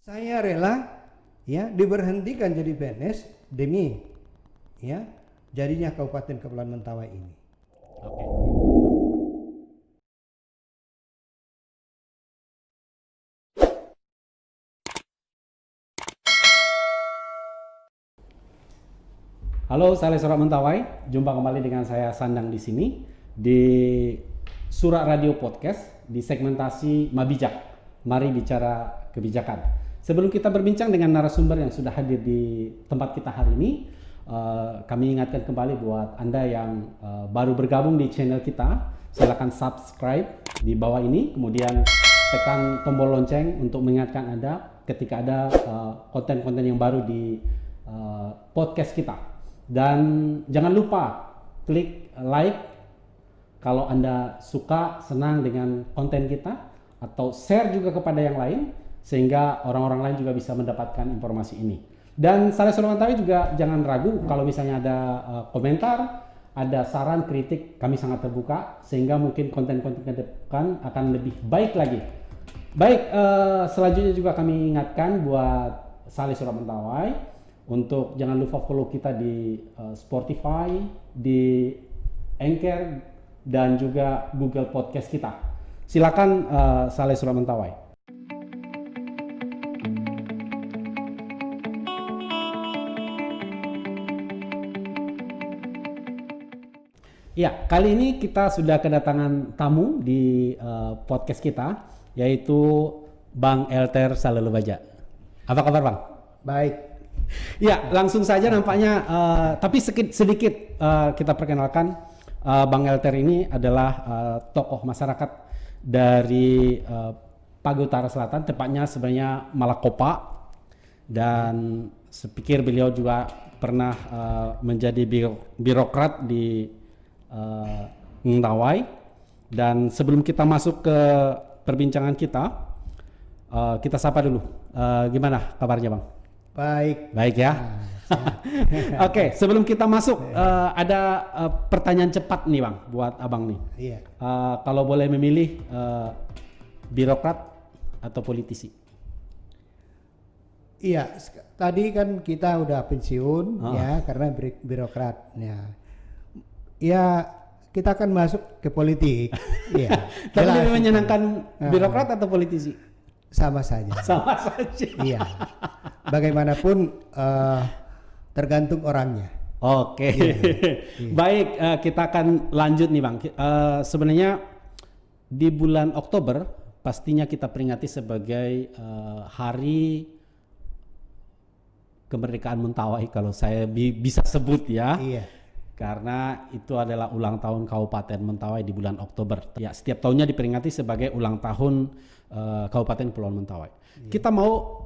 Saya rela ya diberhentikan jadi PNS demi ya jadinya Kabupaten Kepulauan Mentawai ini. Oke. Halo, saya Surat Mentawai. Jumpa kembali dengan saya Sandang di sini di Surat Radio Podcast di segmentasi Mabijak. Mari bicara kebijakan. Sebelum kita berbincang dengan narasumber yang sudah hadir di tempat kita hari ini, kami ingatkan kembali buat Anda yang baru bergabung di channel kita, silakan subscribe di bawah ini, kemudian tekan tombol lonceng untuk mengingatkan Anda ketika ada konten-konten yang baru di podcast kita. Dan jangan lupa klik like kalau Anda suka, senang dengan konten kita, atau share juga kepada yang lain sehingga orang-orang lain juga bisa mendapatkan informasi ini. Dan saya Surat Mentawai juga jangan ragu kalau misalnya ada komentar, ada saran, kritik, kami sangat terbuka sehingga mungkin konten-konten ke depan akan lebih baik lagi. Baik, selanjutnya juga kami ingatkan buat Saleh Surat Mentawai untuk jangan lupa follow kita di Spotify, di Anchor, dan juga Google Podcast kita. Silakan Saleh Surat Mentawai. Ya, kali ini kita sudah kedatangan tamu di podcast kita, yaitu Bang Elter Salelebaja. Apa kabar, Bang? Baik. Ya, langsung saja nampaknya, tapi sedikit kita perkenalkan, Bang Elter ini adalah tokoh masyarakat dari Pagu Utara Selatan, tepatnya sebenarnya Malakopa, dan sepikir beliau juga pernah menjadi birokrat di Mentawai. Dan sebelum kita masuk ke perbincangan kita sapa dulu. Gimana kabarnya, Bang? Baik ya. Oke, sebelum kita masuk ada pertanyaan cepat nih, Bang, buat Abang nih. Iya. Kalau boleh memilih birokrat atau politisi? Iya, tadi kan kita udah pensiun ya karena birokrat. Ya, kita akan masuk ke politik. Iya. Tapi lebih menyenangkan birokrat atau politisi? Sama saja. Sama saja. Iya. Bagaimanapun tergantung orangnya. Oke. Iya. Baik, kita akan lanjut nih, Bang. Sebenarnya di bulan Oktober pastinya kita peringati sebagai Hari Kemerdekaan Mentawai, kalau saya bisa sebut ya. Iya. Karena itu adalah ulang tahun Kabupaten Mentawai di bulan Oktober. Ya, setiap tahunnya diperingati sebagai ulang tahun Kabupaten Kepulauan Mentawai. Iya. Kita mau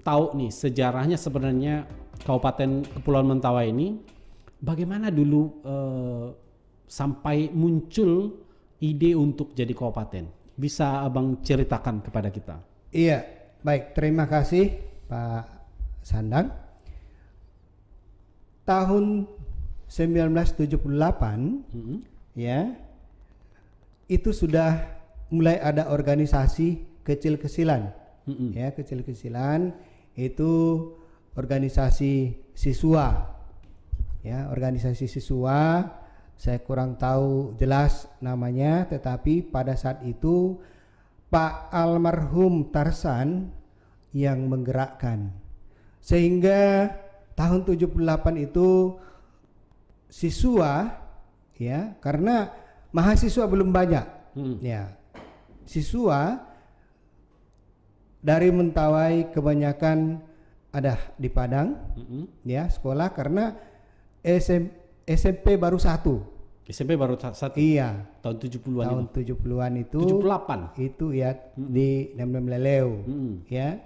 tahu nih sejarahnya sebenarnya Kabupaten Kepulauan Mentawai ini bagaimana dulu sampai muncul ide untuk jadi kabupaten. Bisa Abang ceritakan kepada kita? Iya, baik. Terima kasih Pak Sandang. Tahun 1978 ya itu sudah mulai ada organisasi kecil-kecilan. Ya, kecil-kecilan itu organisasi siswa. Ya, organisasi siswa saya kurang tahu jelas namanya, tetapi pada saat itu Pak almarhum Tarsan yang menggerakkan. Sehingga tahun 78 itu siswa ya, karena mahasiswa belum banyak. Ya. Siswa dari Mentawai kebanyakan ada di Padang, ya sekolah, karena SMP baru satu. SMP baru satu. Iya. Tahun 70-an tahun itu. 70-an itu. 78. Itu ya di Nem Leleu, ya.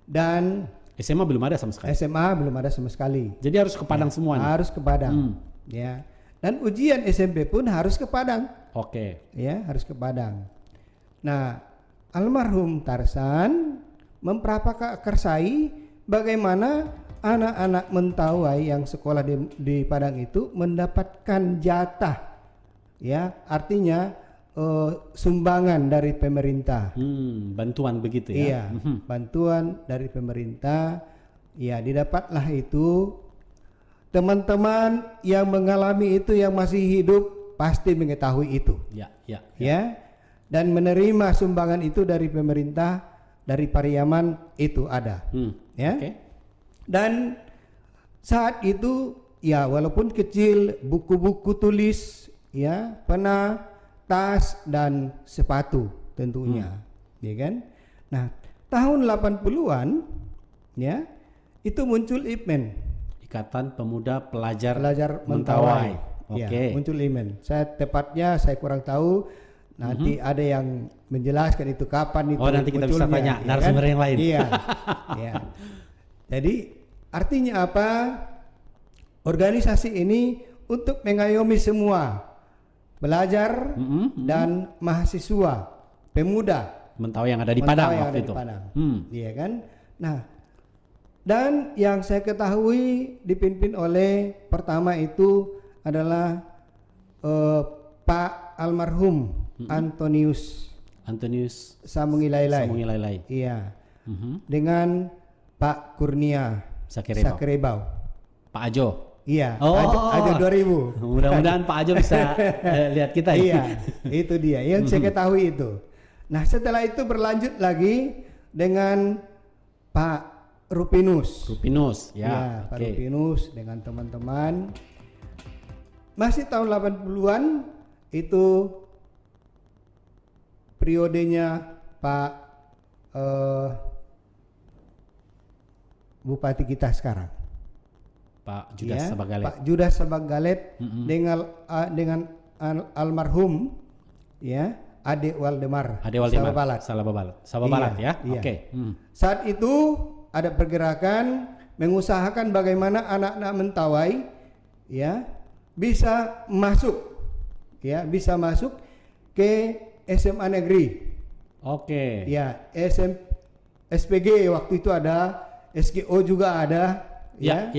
Dan SMA belum ada sama sekali. SMA belum ada sama sekali. Jadi harus ke Padang semua nih. Harus ke Padang, ya. Dan ujian SMP pun harus ke Padang. Oke. Ya, harus ke Padang. Nah, almarhum Tarsan memprakarsai bagaimana anak-anak Mentawai yang sekolah di Padang itu mendapatkan jatah, ya, artinya sumbangan dari pemerintah. Bantuan begitu ya? Iya, bantuan dari pemerintah. Ya, didapatlah itu. Teman-teman yang mengalami itu, yang masih hidup pasti mengetahui itu. Ya. Dan menerima sumbangan itu dari pemerintah, dari Pariaman itu ada. Ya. Okay. Dan saat itu ya walaupun kecil, buku-buku tulis, ya, pena, tas dan sepatu tentunya, ya kan? Nah, tahun 80-an ya, itu muncul IPMEN, Ikatan Pemuda Pelajar Mentawai. Oke. Ya, muncul IPMEN. Saya kurang tahu. Nanti ada yang menjelaskan itu kapan itu. Oh, nanti kita bisa tanya ya narasumber kan? yang lain. Iya. Ya. Jadi artinya apa? Organisasi ini untuk mengayomi semua pelajar dan mahasiswa, pemuda Mentawai yang ada di Padang waktu itu. Iya kan? Nah, dan yang saya ketahui dipimpin oleh pertama itu adalah Pak almarhum Antonius Samungilailai. Iya. Dengan Pak Kurnia Sakerebau. Pak Ajo. Iya. Oh, Ajo 2000. Mudah-mudahan Pak Ajo bisa lihat kita ya. Iya, itu dia yang saya ketahui itu. Nah, setelah itu berlanjut lagi dengan Pak Rupinus, ya. Pak Rupinus dengan teman-teman. Masih tahun 80-an itu periodenya Pak Bupati kita sekarang, Pak Judas Sabagalet. Pak Judas Sabagalet dengan almarhum ya Ade Waldemar Sababalat ya. Iya. Oke. Saat itu ada pergerakan mengusahakan bagaimana anak-anak Mentawai ya bisa masuk ke SMA negeri. Oke. Ya, SPG waktu itu ada, SGO juga ada, ya.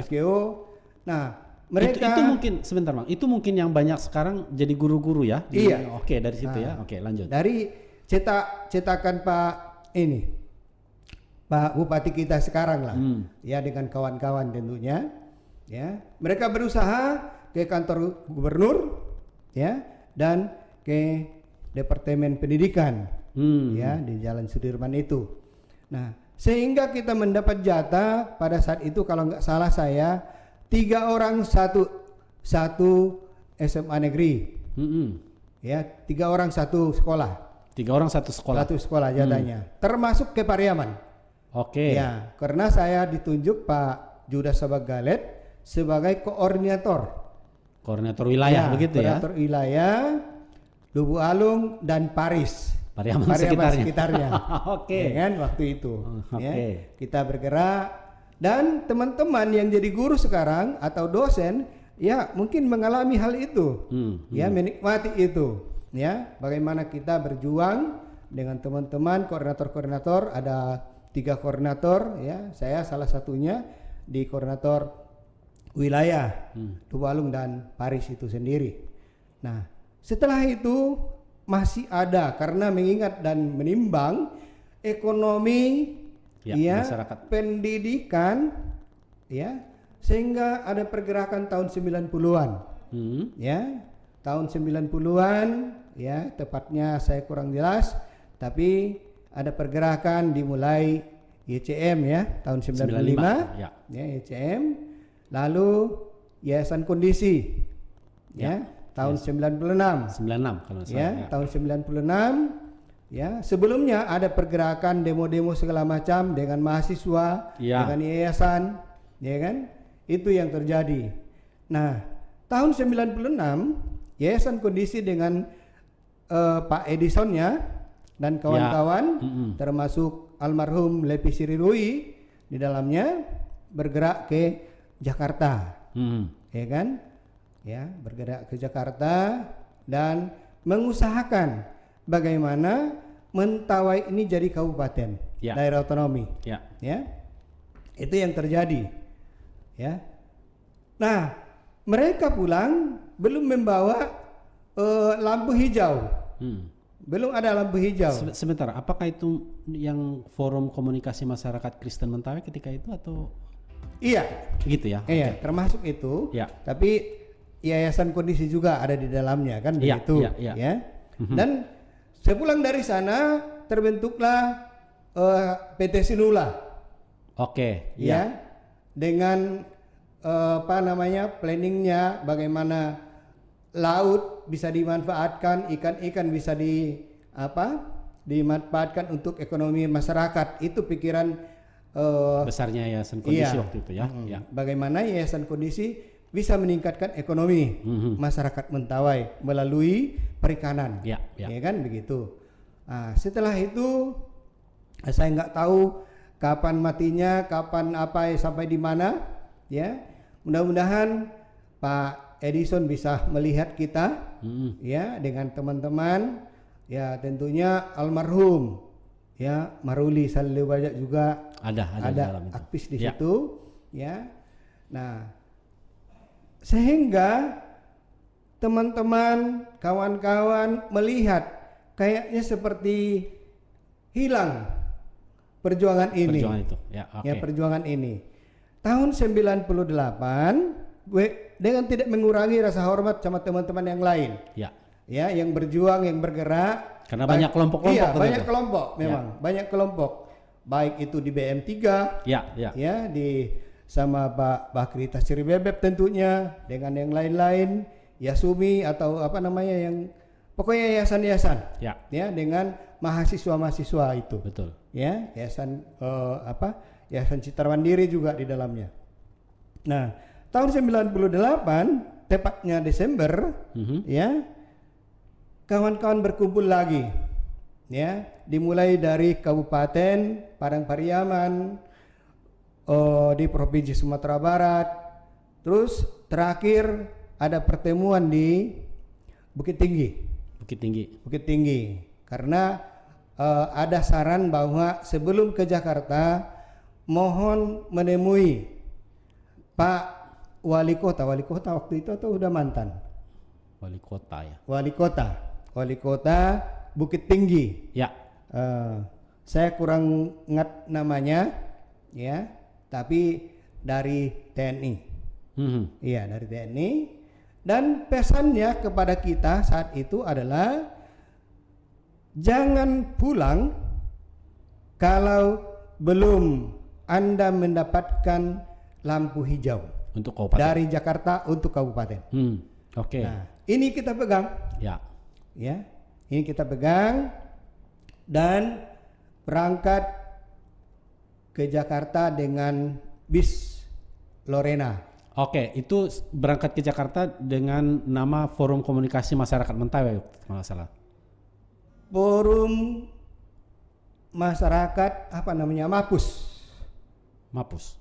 SGO. Nah, mereka itu mungkin sebentar Bang. Itu mungkin yang banyak sekarang jadi guru-guru ya. Iya. Oke, dari situ ya. Oke, lanjut. Dari cetakan Pak Bupati kita sekarang lah. Ya, dengan kawan-kawan tentunya. Ya, mereka berusaha ke kantor gubernur ya dan ke Departemen Pendidikan ya di Jalan Sudirman itu. Nah, sehingga kita mendapat jatah pada saat itu kalau nggak salah saya 3 orang satu SMA negeri. Ya, 3 orang satu sekolah. 3 orang satu sekolah. Satu sekolah jatahnya. Termasuk ke Pariaman. Oke. Ya, karena saya ditunjuk Pak Judas Sabagalet sebagai koordinator wilayah begitu ya. Koordinator wilayah Lubu Alung dan Paris Pariaman sekitarnya. Oke. Ya kan waktu itu. Ya, Oke. kita bergerak dan teman-teman yang jadi guru sekarang atau dosen ya mungkin mengalami hal itu. Ya, menikmati itu. Ya, bagaimana kita berjuang dengan teman-teman koordinator-koordinator, ada 3 koordinator ya, saya salah satunya di koordinator wilayah Lubu Alung dan Paris itu sendiri. Nah, setelah itu masih ada karena mengingat dan menimbang ekonomi masyarakat, pendidikan ya, sehingga ada pergerakan tahun 90-an. Ya, tahun 90-an ya, tepatnya saya kurang jelas, tapi ada pergerakan dimulai YCM ya tahun 95 ya YCM, lalu Yayasan Kondisi ya tahun 96 kalau salah. Ya, tahun 96 ya. Sebelumnya ada pergerakan demo-demo segala macam dengan mahasiswa, dengan yayasan, ya kan? Itu yang terjadi. Nah, tahun 96 Yayasan Kondisi dengan Pak Edisonnya dan kawan-kawan termasuk almarhum Lepi Sirirui di dalamnya bergerak ke Jakarta. Ya kan? Ya, bergerak ke Jakarta dan mengusahakan bagaimana Mentawai ini jadi kabupaten, daerah otonomi. Ya. Itu yang terjadi. Ya. Nah, mereka pulang belum membawa lampu hijau Belum ada lampu hijau. Sebentar, apakah itu yang forum komunikasi masyarakat Kristen Mentawai ketika itu atau? Iya. Gitu ya? Iya, termasuk itu. Ya. Tapi yayasan kondisi juga ada di dalamnya kan Iya, begitu. iya. Ya. Dan sepulang dari sana terbentuklah PT Sinula. Oke. Ya. Dengan planningnya bagaimana laut bisa dimanfaatkan, ikan-ikan bisa dimanfaatkan untuk ekonomi masyarakat. Itu pikiran besarnya yayasan kondisi waktu itu ya. Ya. Bagaimana yayasan kondisi bisa meningkatkan ekonomi masyarakat Mentawai melalui perikanan. Ya kan begitu. Nah, setelah itu saya nggak tahu kapan matinya, kapan sampai di mana. Ya, mudah-mudahan Pak Edison bisa melihat kita, ya, dengan teman-teman, ya, tentunya almarhum, ya, Maruli Salewajak juga ada aktif di situ, ya. Nah, sehingga teman-teman, kawan-kawan melihat kayaknya seperti hilang perjuangan ini, perjuangan ini. Tahun 98 dengan tidak mengurangi rasa hormat sama teman-teman yang lain, ya, yang berjuang, yang bergerak. Karena banyak kelompok-kelompok. Iya, banyak kelompok, memang banyak kelompok. Baik itu di BM3, ya, di sama Pak Bakri Tasiri Bebeb tentunya, dengan yang lain-lain, Yasumi atau yang pokoknya yayasan-yayasan, ya, dengan mahasiswa-mahasiswa itu. Betul. Ya, yayasan Yayasan Citra Mandiri juga di dalamnya. Nah, tahun 98 tepatnya Desember, ya, kawan-kawan berkumpul lagi, ya, dimulai dari Kabupaten Padang Pariaman, di Provinsi Sumatera Barat, terus terakhir ada pertemuan di Bukit Tinggi, karena ada saran bahwa sebelum ke Jakarta mohon menemui Pak Wali Kota waktu itu atau udah mantan? Wali Kota ya. Wali Kota Bukit Tinggi. Ya. Saya kurang ingat namanya, ya, tapi dari TNI. Iya, dari TNI. Dan pesannya kepada kita saat itu adalah jangan pulang kalau belum Anda mendapatkan lampu hijau untuk kabupaten. Dari Jakarta untuk kabupaten. Oke. Nah, ini kita pegang. Ya, ini kita pegang dan berangkat ke Jakarta dengan bis Lorena. Oke, itu berangkat ke Jakarta dengan nama Forum Komunikasi Masyarakat Mentawai, kalau salah. Forum Masyarakat Mapus.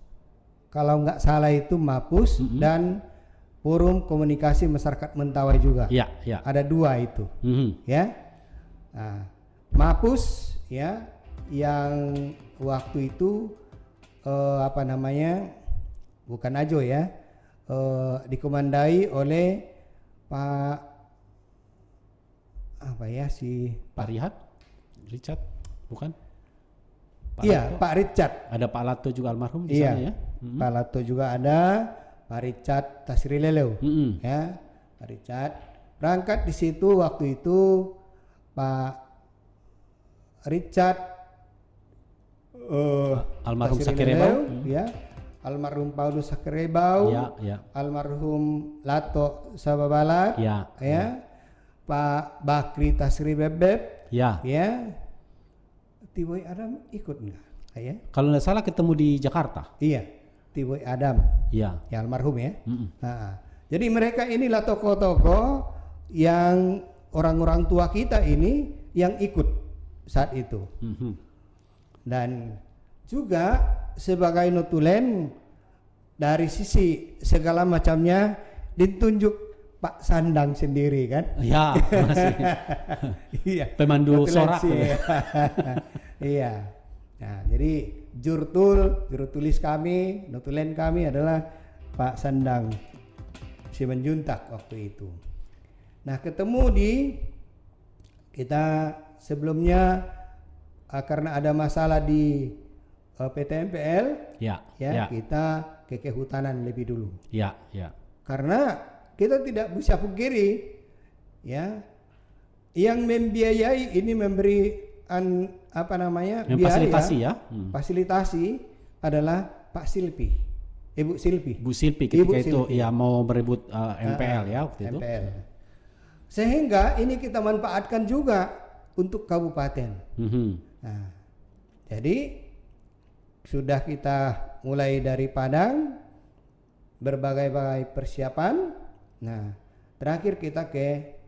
Kalau nggak salah itu Mapus dan Forum Komunikasi Masyarakat Mentawai juga. Ya. Ada dua itu. Ya. Nah, Mapus, ya, yang waktu itu bukan Ajo, ya, dikomandai oleh Pak Richard, bukan? Pak Richard. Ada Pak Lato juga almarhum di sana, ya. Pak Lato juga ada, Pak Richard Tasrileleu, ya, Pak Richard berangkat di situ waktu itu. Pak Richard almarhum Sakirebau, ya, almarhum Paulus Sakirebau, ya. Almarhum Lato Sababalat, ya. Pak Bakri Tasri Bebeb, ya. Tiboy Adam ikut nggak? Ya. Kalau nggak salah ketemu di Jakarta. Iya, Tiboy Adam, ya almarhum, ya. Nah, jadi mereka inilah tokoh-tokoh yang orang-orang tua kita ini yang ikut saat itu. Dan juga sebagai notulen dari sisi segala macamnya ditunjuk Pak Sandang sendiri, kan? Ya, masih. Iya. Pemandu sorak. Iya. Nah, jadi juru tulis kami, notulen kami adalah Pak Sandang Simanjuntak waktu itu. Nah, ketemu di kita sebelumnya karena ada masalah di PT MPL, Ya. kita ke kehutanan lebih dulu. Ya. Karena kita tidak bisa pungkiri, ya, yang membiayai ini memberi Memfasilitasi biaya, ya. fasilitasi adalah Pak Silpi, Ibu Silpi. Bu Silpi ketika Ibu itu Silpi. ya mau merebut MPL ya waktu itu. MPL. Sehingga ini kita manfaatkan juga untuk kabupaten. Nah, jadi sudah kita mulai dari Padang, berbagai-bagai persiapan. Nah, terakhir kita ke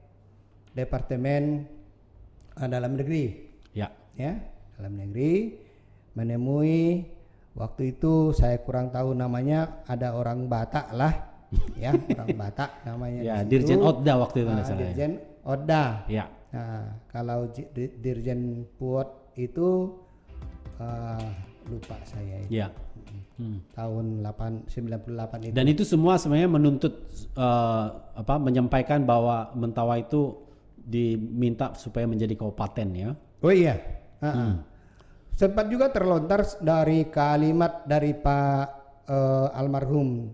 Departemen Dalam Negeri. Ya. Dalam Negeri menemui, waktu itu saya kurang tahu namanya, ada orang Batak lah, ya, orang Batak namanya. Ya, di situ. Dirjen Odda waktu itu nggak salah. Dirjen Odda. Ya. Nah, kalau Dirjen Puot itu lupa saya itu. Ya. Tahun 98 itu. Dan itu semua sebenarnya menuntut menyampaikan bahwa Mentawai itu diminta supaya menjadi kabupaten ya. Oh iya. Sempat juga terlontar dari kalimat dari Pak almarhum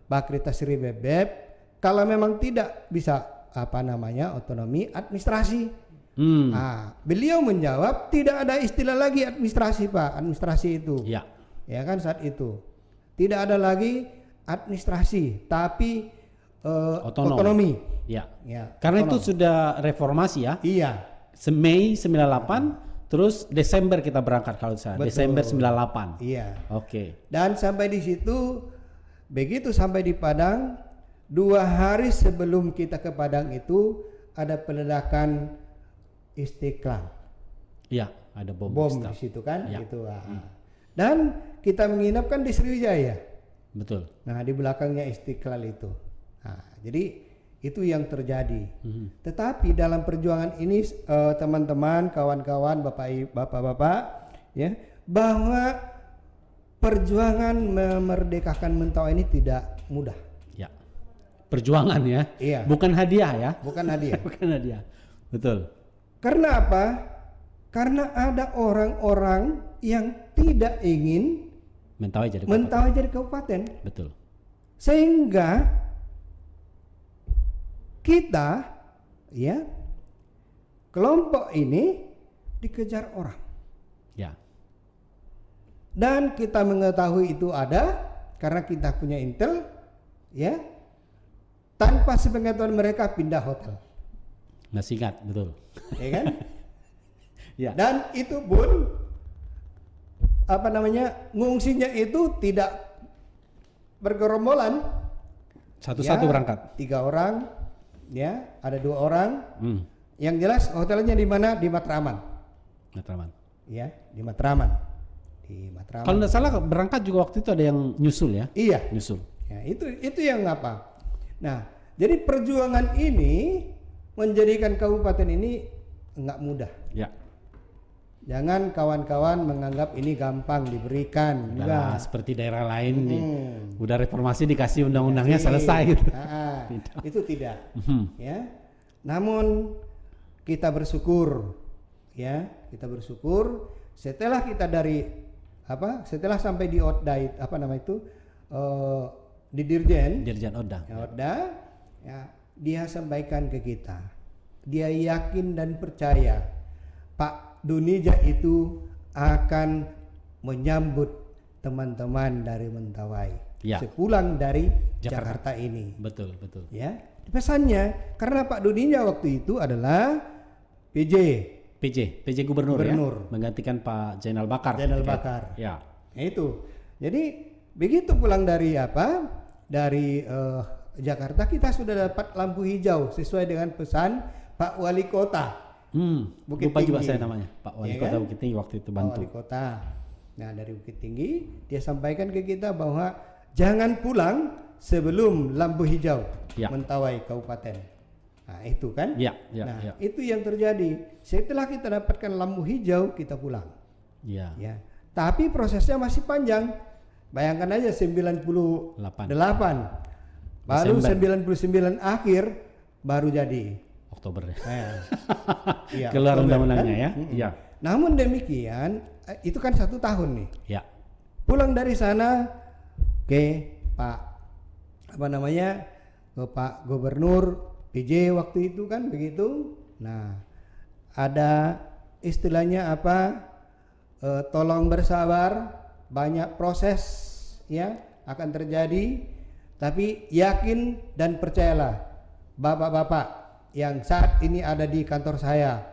Bakri Tasri Bebeb, kalau memang tidak bisa otonomi administrasi. Beliau menjawab tidak ada istilah lagi administrasi, Pak. Administrasi itu. Ya kan saat itu tidak ada lagi administrasi, tapi otonomi. Ya. Ya, karena otonom. itu sudah reformasi ya. Iya. Mei 98, terus Desember kita berangkat kalau saya. Betul. Desember 98. Iya. Oke. Dan sampai di situ, begitu sampai di Padang, 2 hari sebelum kita ke Padang itu ada peledakan Istiqlal. Iya, ada bom di situ kan, Ya. gitu. Dan kita menginapkan di Sriwijaya. Betul. Nah, di belakangnya Istiqlal itu. Nah, jadi itu yang terjadi. Tetapi dalam perjuangan ini teman-teman, kawan-kawan, bapak-bapak, ya, bahwa perjuangan memerdekakan Mentawai ini tidak mudah. Ya. Perjuangan ya. Iya. Bukan hadiah ya. Bukan hadiah. Bukan hadiah. Betul. Karena apa? Karena ada orang-orang yang tidak ingin Mentawai jadi Mentawai jadi kabupaten. Betul. Sehingga kita, ya, kelompok ini dikejar orang. Ya. Dan kita mengetahui itu ada karena kita punya intel, ya. Tanpa sepengetahuan mereka pindah hotel. Masih ingat, betul. Ya kan? Ya. Dan itu pun ngungsinya itu tidak bergerombolan. Satu-satu berangkat. 3 orang, ya, ada 2 orang. Yang jelas hotelnya di mana? Di Matraman. Matraman. Ya, di Matraman. Di Matraman. Kalau tidak salah berangkat juga waktu itu ada yang nyusul ya? Iya. Nyusul. Ya, itu yang apa? Nah, jadi perjuangan ini menjadikan kabupaten ini enggak mudah. Ya. Jangan kawan-kawan menganggap ini gampang diberikan. Udahlah, seperti daerah lain udah reformasi dikasih undang-undangnya selesai gitu. Itu tidak. Ya. Namun kita bersyukur, ya, kita bersyukur setelah kita setelah sampai di Odda di Dirjen Odda. Odda, ya, dia sampaikan ke kita, dia yakin dan percaya Pak Dunija itu akan menyambut teman-teman dari Mentawai sepulang dari Jakarta ini. Betul. Ya, pesannya karena Pak Dunija waktu itu adalah PJ Gubernur ya, menggantikan Pak Zainal Bakar. Ya. Nah, itu. Jadi begitu pulang dari Jakarta, kita sudah dapat lampu hijau sesuai dengan pesan Pak Wali Kota. Lupa juga saya namanya, Pak Wali Kota Bukit Tinggi waktu itu bantu. Wali Kota. Nah, dari Bukit Tinggi dia sampaikan ke kita bahwa jangan pulang sebelum lampu hijau Mentawai Kabupaten. Nah, itu kan? Ya. Itu yang terjadi. Setelah kita dapatkan lampu hijau, kita pulang. Ya. Tapi prosesnya masih panjang. Bayangkan aja 98. Baru Desember. 99 akhir baru jadi. Oktober ya. Iya, Keluar Oktober, undang-undangnya kan? ya. Iya. Namun demikian itu kan 1 tahun nih. Ya. Pulang dari sana ke Pak ke Pak Gubernur PJ waktu itu kan begitu. Nah, ada istilahnya tolong bersabar, banyak proses ya akan terjadi, tapi yakin dan percayalah bapak-bapak yang saat ini ada di kantor saya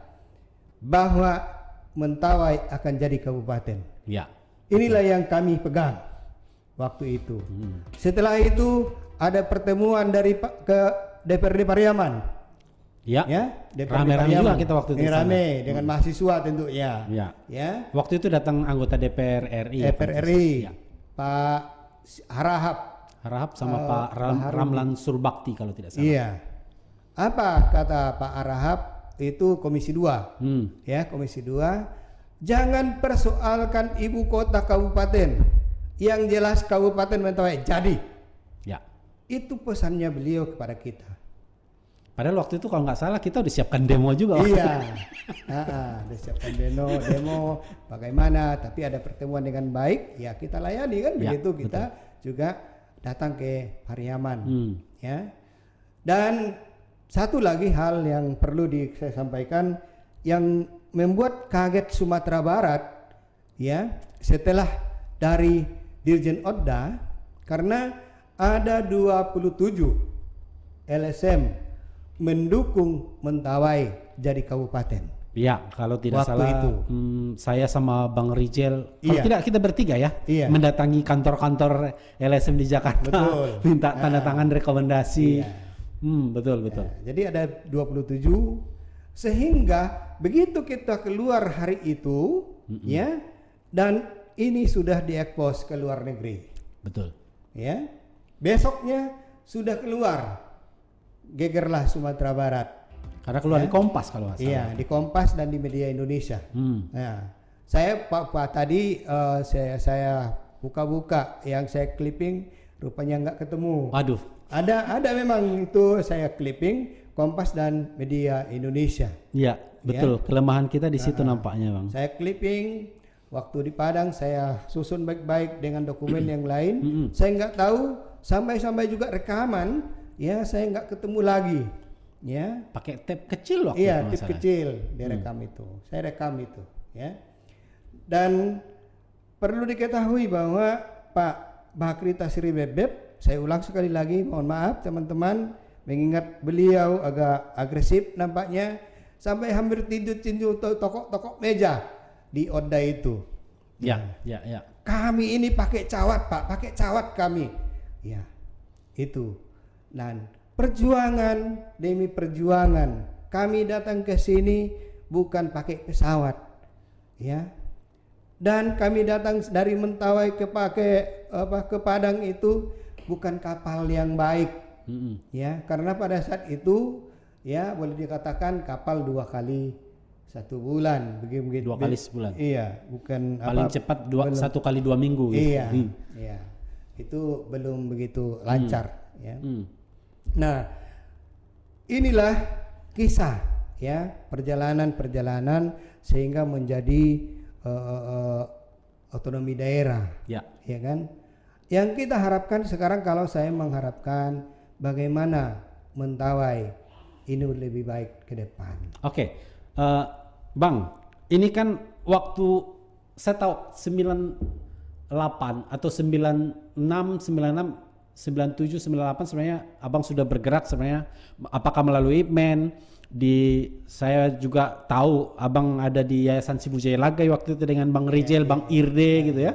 bahwa Mentawai akan jadi kabupaten. Ya. Inilah yang kami pegang waktu itu. Setelah itu ada pertemuan dari ke DPRD Pariaman. Ya. DPRD Rame-rame Pariaman. juga kita waktu itu. Rame dengan mahasiswa tentu ya. Ya. Waktu itu datang anggota DPR RI. DPR RI. Ya. Pak Harahap sama Pak Ramlan Surbakti kalau tidak salah. Iya. Apa kata Pak Harahap? Itu Komisi 2. Ya, Komisi 2. Jangan persoalkan ibu kota kabupaten. Yang jelas Kabupaten Mentawai jadi. Ya. Itu pesannya beliau kepada kita. Padahal waktu itu kalau nggak salah kita udah siapkan demo juga. Iya. Udah siapkan demo bagaimana, tapi ada pertemuan dengan baik, ya kita layani kan begitu. Kita juga datang ke Pariaman. Ya. Dan satu lagi hal yang perlu saya sampaikan yang membuat kaget Sumatera Barat ya setelah dari Dirjen Odda, karena ada 27 LSM mendukung Mentawai jadi kabupaten. Iya, kalau tidak Waktu salah itu. Saya sama Bang Rijel, kalau tidak kita bertiga ya, mendatangi kantor-kantor LSM di Jakarta, minta tanda tangan rekomendasi. Betul. Jadi ada 27, sehingga begitu kita keluar hari itu, ya, dan ini sudah diekspos ke luar negeri. Betul. Ya, besoknya sudah keluar, gegerlah Sumatera Barat. Karena keluar di Kompas kalau nggak salah. Iya, di Kompas dan di media Indonesia. Nah, saya Pak tadi saya buka-buka yang saya clipping, rupanya nggak ketemu. Waduh. Ada memang itu saya clipping Kompas dan media Indonesia. Iya, betul. Ya. Kelemahan kita di situ nampaknya, Bang. Saya clipping waktu di Padang, saya susun baik-baik dengan dokumen yang lain. Saya nggak tahu sampai juga rekaman, ya saya nggak ketemu lagi. Ya. Pakai tape kecil waktu itu. Iya, tape kecil direkam itu. Saya rekam itu, ya. Dan perlu diketahui bahwa Pak Bakri Tasri Bebeb, saya ulang sekali lagi, mohon maaf teman-teman, mengingat beliau agak agresif nampaknya, sampai hampir tinju tokok meja di Odda itu. Ya. Kami ini pakai cawat Pak, pakai cawat kami. Ya, itu. Dan perjuangan demi perjuangan, kami datang ke sini bukan pakai pesawat, ya. Dan kami datang dari Mentawai ke Padang itu bukan kapal yang baik, ya, karena pada saat itu, ya, boleh dikatakan kapal 2 kali 1 bulan, begitu. 2 kali sebulan. Iya, bukan paling cepat 1 kali 2 minggu. Gitu. Iya, iya, itu belum begitu lancar, ya. Nah, inilah kisah, ya, perjalanan sehingga menjadi otonomi daerah, ya kan? Yang kita harapkan sekarang, kalau saya mengharapkan bagaimana Mentawai ini lebih baik ke depan. Oke, Bang, ini kan waktu saya tahu 98 atau 96, 97, 98 sebenarnya Abang sudah bergerak sebenarnya, apakah melalui Men. Saya juga tahu Abang ada di Yayasan Sibujaya Lagai waktu itu dengan Bang Rijel, Bang Irde gitu ya.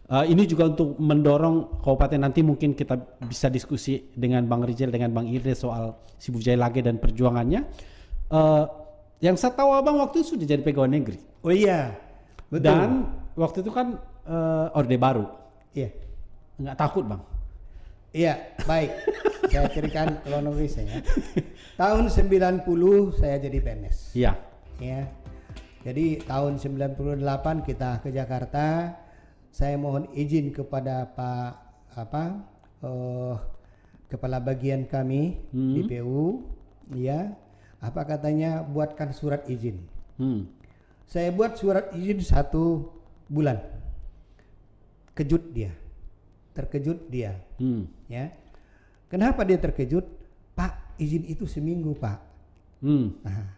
Ini juga untuk mendorong kabupaten, nanti mungkin kita bisa diskusi dengan Bang Rijel, dengan Bang Irde soal Sibujaya Lagai dan perjuangannya. Yang saya tahu Abang waktu itu sudah jadi pegawai negeri. Oh iya, betul. Dan waktu itu kan Orde Baru. Iya. Nggak takut Bang? Iya, baik. Saya ceritakan kronologisnya. Tahun 90 saya jadi PNS. Iya. Ya. Jadi tahun 98 kita ke Jakarta. Saya mohon izin kepada Kepala bagian kami di PU, ya, apa katanya buatkan surat izin. Saya buat surat izin 1 bulan. Terkejut dia. Ya. Kenapa dia terkejut? Pak, izin itu seminggu, Pak. Nah,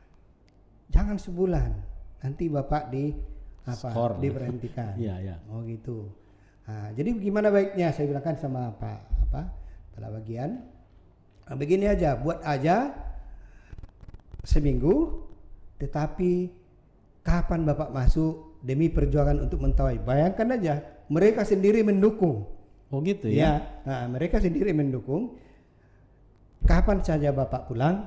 jangan sebulan. Nanti Bapak diberhentikan. Iya. Oh gitu. Nah, jadi gimana baiknya? Saya bilangkan sama kepala bagian. Nah, begini aja, buat aja seminggu, tetapi kapan Bapak masuk demi perjuangan untuk Mentawai. Bayangkan aja, mereka sendiri mendukung. Oh gitu ya? Nah, mereka sendiri mendukung. Kapan saja Bapak pulang,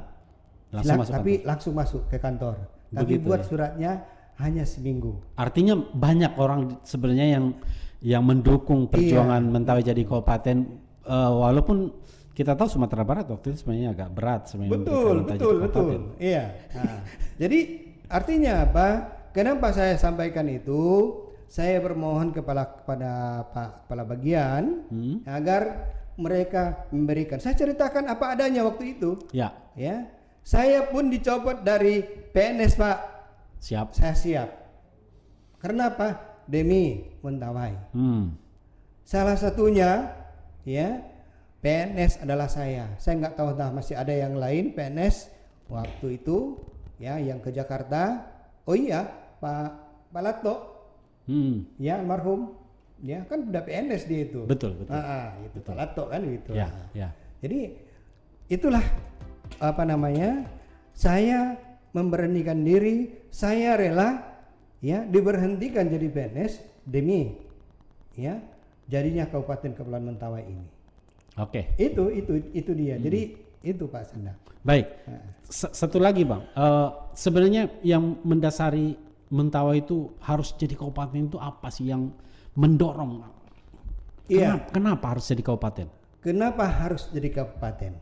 langsung masuk ke kantor. Tapi Begitu buat ya? suratnya hanya seminggu. Artinya banyak orang sebenarnya yang mendukung perjuangan Mentawai jadi kabupaten, walaupun kita tahu Sumatera Barat waktu itu sebenarnya agak berat sebenarnya. Betul. Iya. Nah, jadi artinya apa? Kenapa saya sampaikan itu? Saya bermohon kepada Pak Kepala Bagian agar mereka memberikan. Saya ceritakan apa adanya waktu itu. Ya. Saya pun dicopot dari PNS, Pak. Siap. Saya siap. Karena apa? Demi Mentawai. Salah satunya, PNS adalah saya. Saya nggak tahu masih ada yang lain PNS waktu itu, yang ke Jakarta. Oh iya, Pak Lato, almarhum, kan udah PNS dia itu. Betul. Itu Pak Lato kan gitu. Ya. Jadi itulah saya memberanikan diri, saya rela diberhentikan jadi PNS demi jadinya Kabupaten Kepulauan Mentawai ini. Oke. Itu dia. Jadi itu Pak Sandang. Baik. Satu lagi Bang, sebenarnya yang mendasari Mentawai itu harus jadi kabupaten itu apa sih yang mendorong? Kenapa harus jadi kabupaten? Kenapa harus jadi kabupaten?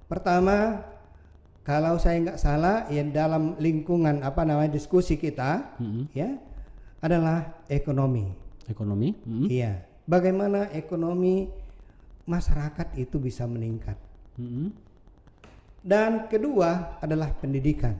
Pertama, kalau saya nggak salah, dalam lingkungan diskusi kita, adalah ekonomi. Ekonomi? Iya. Bagaimana ekonomi masyarakat itu bisa meningkat? Dan kedua adalah pendidikan.